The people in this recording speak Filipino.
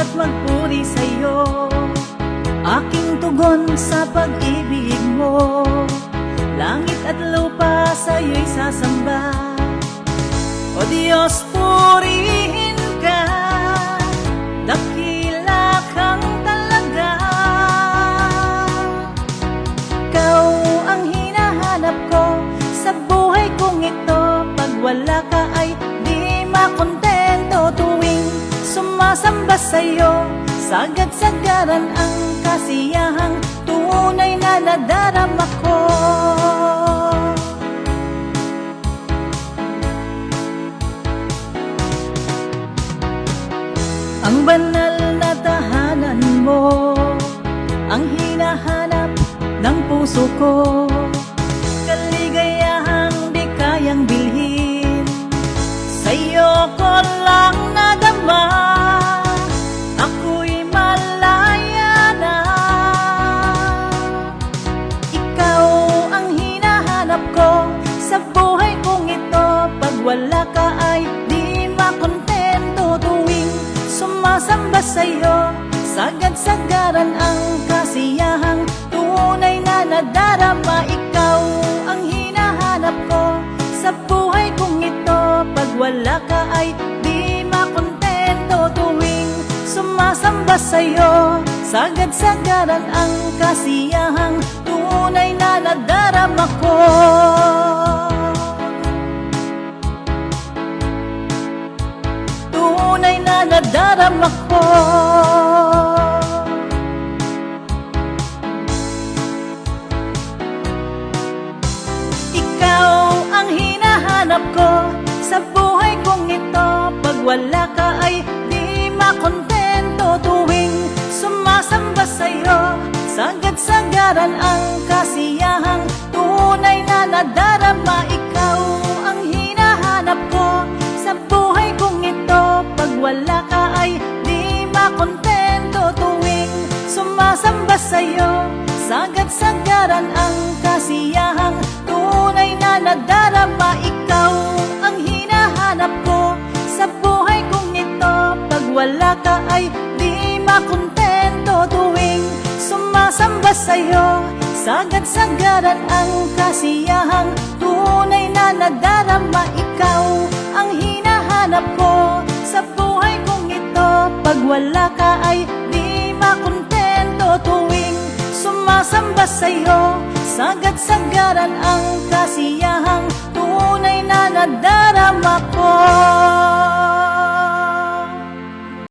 at magpuri sa'yo. Aking tugon sa pag-ibig mo, langit at lupa sa'yo'y sasamba. O Diyos, purihin ka, dakila kang talaga. Ikaw ang hinahanap ko sa buhay kong ito. Pag wala ka ay di makontento. Tuwing sumasamba sa'yo, sagad-sagaran ang kasiyahang tunay na nadarama ko. Ang banal na tahanan mo, ang hinahanap ng puso ko. Kaligayahang di kayang bilhin, sa'yo ko lang nadama. Ako'y malaya na. Ikaw ang hinahanap ko sa buhay kong ito. Pag wala ka ay di makontento. Tuwing sumasamba sa'yo, sagad-sagaran ang kasiyahang tunay na nadarama. Ikaw ang hinahanap ko sa buhay kong ito. Pag wala ka ay di makontento. Tuwing sumasamba sa'yo, sagad-sagaran ang kasiyahang tunay na nadarama ko. Tunay na nadarama ko. Ikaw ang hinahanap ko sa buhay kong ito. Pag wala ka ay di makontento. Tuwing sumasamba sa'yo, sagad-sagaran ang kasiyahang tunay na nadarama. Ikaw ang hinahanap ko sa buhay kong ito. Pag wala ka ay di makontento. Tuwing sumasamba sa'yo, sagad-sagaran ang kasiyahang tunay na nadarama. Ikaw ang hinahanap ko sa buhay kong ito. Pag wala ka ay di makontento. Tuwing sumasamba sa'yo, sagad-sagaran ang kasiyahang tunay na nadarama. Ikaw ang hinahanap ko sa buhay kong ito. Pag wala ka ay di makontento. Tuwing sumasamba sa'yo, sagad-sagaran ang kasiyahang tunay na nadarama ko.